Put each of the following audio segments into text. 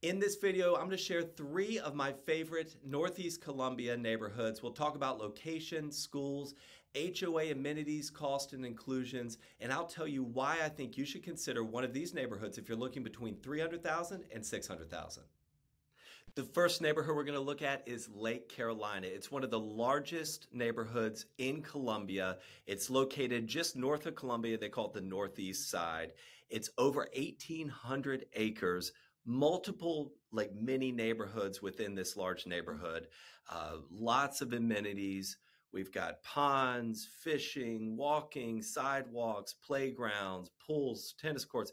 In this video, I'm going to share 3 of my favorite Northeast Columbia neighborhoods. We'll talk about location, schools, HOA amenities, cost, and inclusions, and I'll tell you why I think you should consider one of these neighborhoods if you're looking between $300,000 and $600,000. The first neighborhood we're going to look at is Lake Carolina. It's one of the largest neighborhoods in Columbia. It's located just north of Columbia. They call it the Northeast Side. It's over 1,800 acres, multiple mini neighborhoods within this large neighborhood. Lots of amenities. We've got ponds, fishing, walking, sidewalks, playgrounds, pools, tennis courts,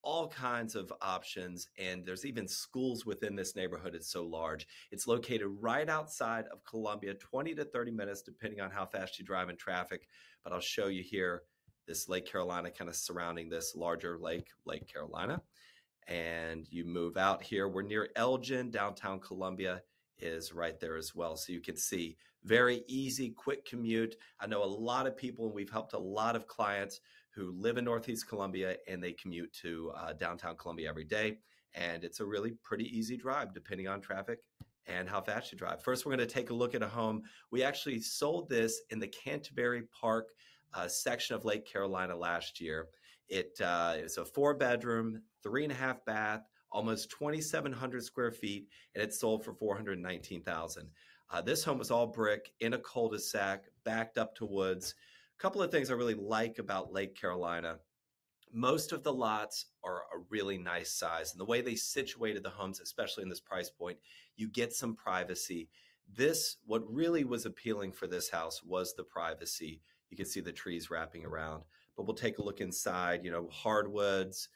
all kinds of options, and there's even schools within this neighborhood. It's so large. It's located right outside of Columbia, 20 to 30 minutes, depending on how fast you drive in traffic. But I'll show you here this Lake Carolina kind of surrounding this larger lake, Lake Carolina. And you move out here. We're near Elgin. Downtown Columbia is right there as well. So you can see very easy, quick commute. I know a lot of people, and we've helped a lot of clients who live in Northeast Columbia, and they commute to downtown Columbia every day. And it's a really pretty easy drive depending on traffic and how fast you drive. First, we're going to take a look at a home. We actually sold this in the Canterbury Park section of Lake Carolina last year. It's a 4-bedroom, 3.5 bath, almost 2,700 square feet, and it sold for $419,000. This home was all brick in a cul-de-sac, backed up to woods. A couple of things I really like about Lake Carolina. Most of the lots are a really nice size, and the way they situated the homes, especially in this price point, you get some privacy. What really was appealing for this house was the privacy. You can see the trees wrapping around, but we'll take a look inside. Hardwoods,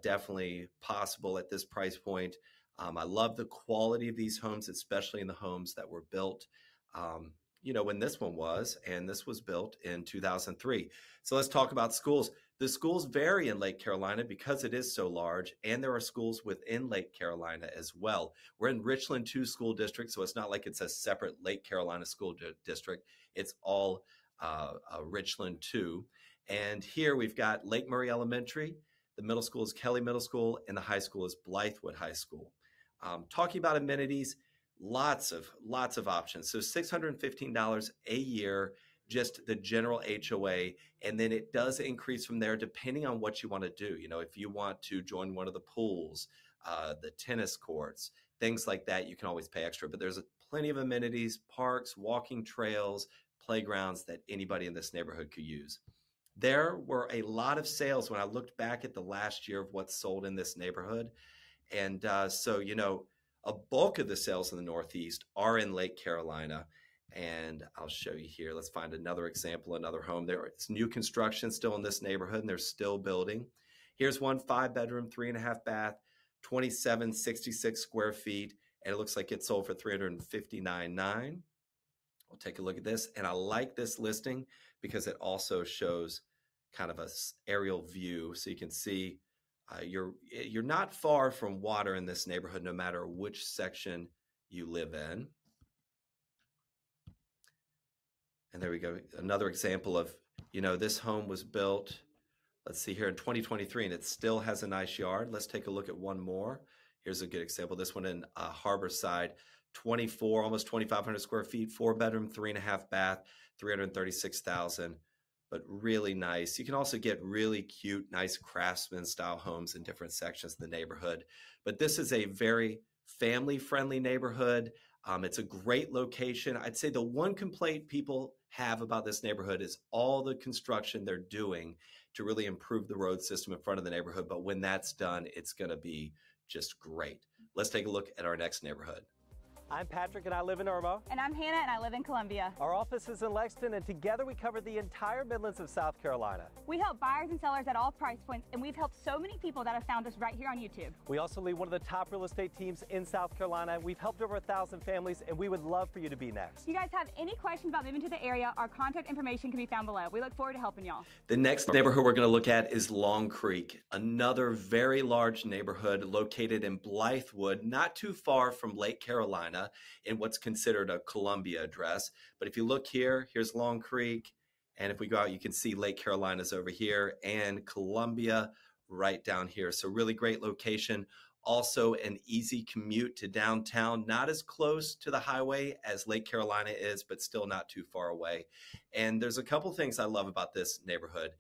definitely possible at this price point. I love the quality of these homes, especially in the homes that were built when this one was, and this was built in 2003. So let's talk about schools. The schools vary in Lake Carolina because it is so large, and there are schools within Lake Carolina as well. We're in Richland 2 school district, so it's not like it's a separate Lake Carolina school district. It's all Richland 2. And here we've got Lake Murray Elementary, the middle school is Kelly Middle School, and the high school is Blythewood High School. Talking about amenities, lots of options. So $615 a year, just the general HOA, and then it does increase from there depending on what you want to do. If you want to join one of the pools, the tennis courts, things like that, you can always pay extra. But there's plenty of amenities, parks, walking trails, playgrounds that anybody in this neighborhood could use. There were a lot of sales when I looked back at the last year of what's sold in this neighborhood. And a bulk of the sales in the Northeast are in Lake Carolina. And I'll show you here. Let's find another example, another home. It's new construction still in this neighborhood, and they're still building. Here's one 5-bedroom, 3.5 bath, 2,766 square feet. And it looks like it sold for $359,900. We'll take a look at this. And I like this listing because it also shows kind of a aerial view. So you can see you're not far from water in this neighborhood, no matter which section you live in. And there we go. Another example of, this home was built, let's see here, in 2023, and it still has a nice yard. Let's take a look at one more. Here's a good example. This one in Harborside, almost 2,500 square feet, 4-bedroom, 3.5 bath, $336,000. But really nice. You can also get really cute, nice craftsman style homes in different sections of the neighborhood. But this is a very family-friendly neighborhood. It's a great location. I'd say the one complaint people have about this neighborhood is all the construction they're doing to really improve the road system in front of the neighborhood. But when that's done, it's going to be just great. Let's take a look at our next neighborhood. I'm Patrick and I live in Irmo. And I'm Hannah and I live in Columbia. Our office is in Lexington, and together we cover the entire Midlands of South Carolina. We help buyers and sellers at all price points, and we've helped so many people that have found us right here on YouTube. We also lead one of the top real estate teams in South Carolina. We've helped over 1,000 families, and we would love for you to be next. If you guys have any questions about moving to the area, our contact information can be found below. We look forward to helping y'all. The next neighborhood we're going to look at is Long Creek, another very large neighborhood located in Blythewood, not too far from Lake Carolina, in what's considered a Columbia address. But if you look here, here's Long Creek. And if we go out, you can see Lake Carolina's over here and Columbia right down here. So really great location. Also an easy commute to downtown, not as close to the highway as Lake Carolina is, but still not too far away. And there's a couple things I love about this neighborhood.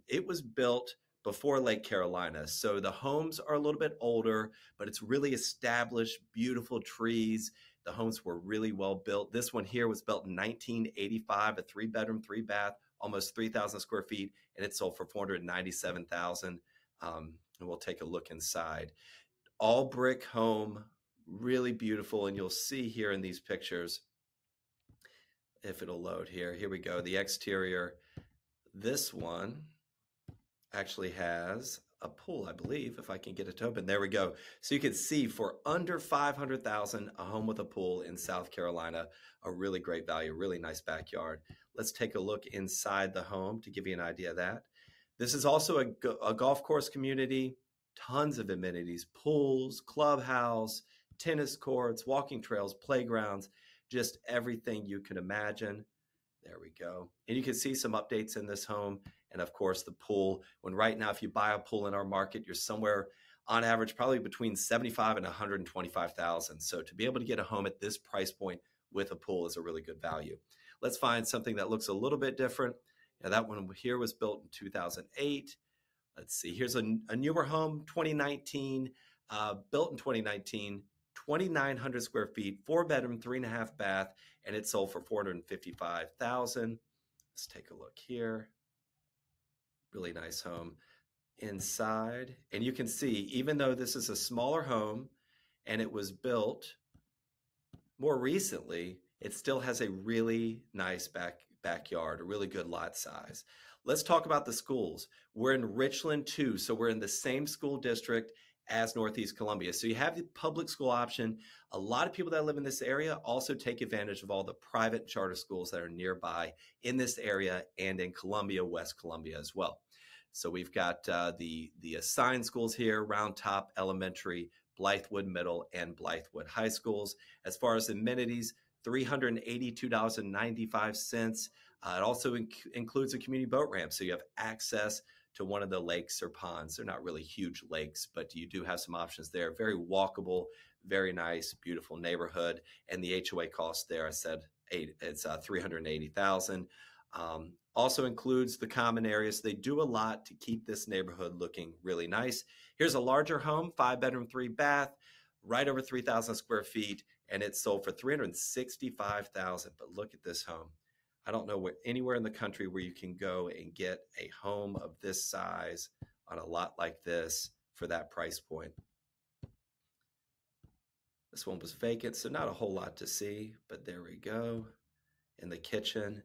It was built before Lake Carolina, so the homes are a little bit older, but it's really established, beautiful trees. The homes were really well built. This one here was built in 1985, a 3-bedroom, 3-bath, almost 3,000 square feet, and it sold for 497,000. And we'll take a look inside. All brick home, really beautiful, and you'll see here in these pictures, if it'll load here. Here we go, the exterior. This one actually has a pool, I believe, if I can get it to open. There we go. So you can see for under $500,000, a home with a pool in South Carolina, a really great value, really nice backyard. Let's take a look inside the home to give you an idea of that. This is also a golf course community, tons of amenities, pools, clubhouse, tennis courts, walking trails, playgrounds, just everything you can imagine. There we go. And you can see some updates in this home. And of course, the pool, when right now, if you buy a pool in our market, you're somewhere on average, probably between 75 and 125,000. So to be able to get a home at this price point with a pool is a really good value. Let's find something that looks a little bit different. Now that one here was built in 2008. Let's see, here's a newer home, 2019, built in 2019, 2,900 square feet, 4-bedroom, 3.5 bath, and it sold for 455,000. Let's take a look here. Really nice home inside. And you can see, even though this is a smaller home and it was built more recently, it still has a really nice backyard, a really good lot size. Let's talk about the schools. We're in Richland too, so we're in the same school district as Northeast Columbia. So you have the public school option. A lot of people that live in this area also take advantage of all the private charter schools that are nearby in this area and in Columbia, West Columbia as well. So we've got the assigned schools here, Round Top Elementary, Blythewood Middle, and Blythewood High Schools. As far as amenities, $382.95. It also includes a community boat ramp, so you have access to one of the lakes or ponds. They're not really huge lakes, but you do have some options there. Very walkable, very nice, beautiful neighborhood. And the HOA cost there, I said, it's $380,000. Also includes the common areas. They do a lot to keep this neighborhood looking really nice. Here's a larger home, 5-bedroom, 3-bath, right over 3,000 square feet, and it sold for $365,000. But look at this home. I don't know anywhere in the country where you can go and get a home of this size on a lot like this for that price point. This one was vacant, so not a whole lot to see, but there we go. In the kitchen.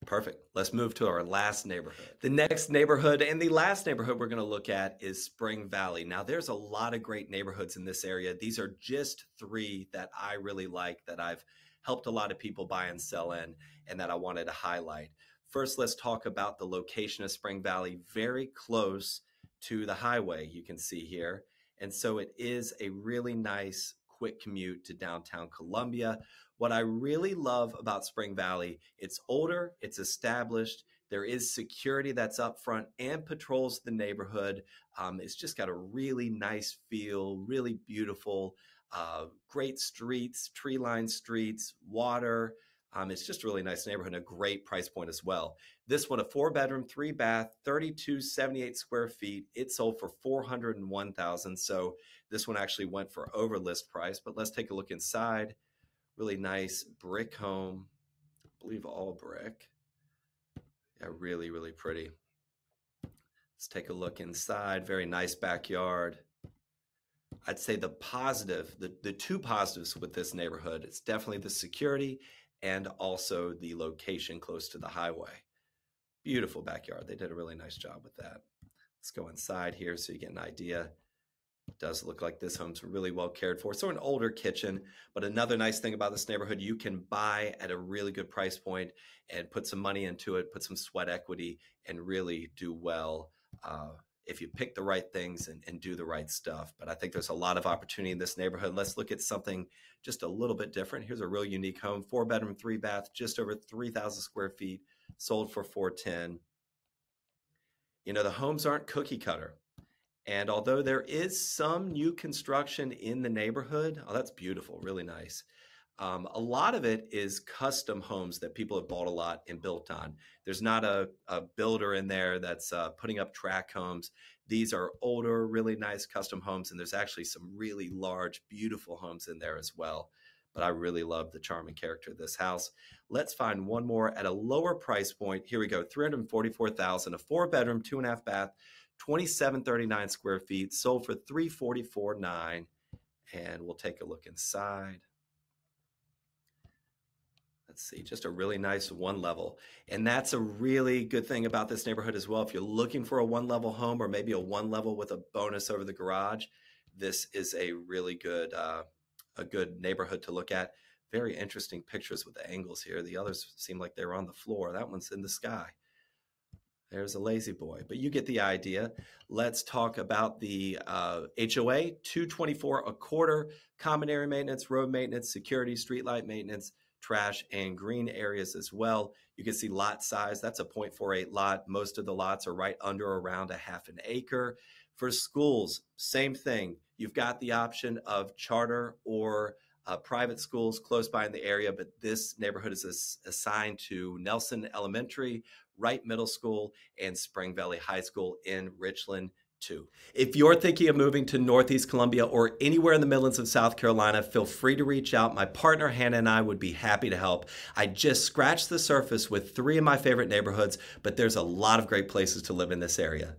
Perfect. Let's move to our last neighborhood. The next neighborhood and the last neighborhood we're going to look at is Spring Valley. Now, there's a lot of great neighborhoods in this area. These are just 3 that I really like, that I've helped a lot of people buy and sell in, and that I wanted to highlight. First, let's talk about the location of Spring Valley, very close to the highway, you can see here. And so it is a really nice, quick commute to downtown Columbia. What I really love about Spring Valley, it's older, it's established, there is security that's up front and patrols the neighborhood. It's just got a really nice feel, really beautiful, great streets, tree-lined streets, water. It's just a really nice neighborhood and a great price point as well. This one, a 4-bedroom, 3-bath, 3,278 square feet. It sold for $401,000. So this one actually went for over list price, but let's take a look inside. Really nice brick home, I believe all brick. Yeah, really, really pretty. Let's take a look inside. Very nice backyard. I'd say the positive, the 2 positives with this neighborhood, it's definitely the security and also the location close to the highway. Beautiful backyard. They did a really nice job with that. Let's go inside here so you get an idea. It does look like this home's really well cared for. So an older kitchen, but another nice thing about this neighborhood, you can buy at a really good price point and put some money into it, put some sweat equity, and really do well if you pick the right things and do the right stuff. But I think there's a lot of opportunity in this neighborhood. Let's look at something just a little bit different. Here's a real unique home, 4-bedroom, 3-bath, just over 3,000 square feet, sold for $410,000. You know, the homes aren't cookie cutter. And although there is some new construction in the neighborhood, oh, that's beautiful, really nice. A lot of it is custom homes that people have bought a lot and built on. There's not a builder in there that's putting up tract homes. These are older, really nice custom homes, and there's actually some really large, beautiful homes in there as well. But I really love the charm and character of this house. Let's find one more at a lower price point. Here we go, $344,000, a 4-bedroom, 2.5 bath, 2739 square feet, sold for $344,900. And we'll take a look inside. Let's see, just a really nice one level. And that's a really good thing about this neighborhood as well. If you're looking for a one level home or maybe a one level with a bonus over the garage, this is a really good, a good neighborhood to look at. Very interesting pictures with the angles here. The others seem like they're on the floor. That one's in the sky. There's a lazy boy, but you get the idea. Let's talk about the HOA, $224 a quarter, common area maintenance, road maintenance, security, streetlight maintenance, trash, and green areas as well. You can see lot size. That's a 0.48 lot. Most of the lots are right under around a half an acre. For schools, same thing. You've got the option of charter or private schools close by in the area, but this neighborhood is assigned to Nelson Elementary, Wright Middle School, and Spring Valley High School in Richland too. If you're thinking of moving to Northeast Columbia or anywhere in the Midlands of South Carolina, feel free to reach out. My partner Hannah and I would be happy to help. I just scratched the surface with 3 of my favorite neighborhoods, but there's a lot of great places to live in this area.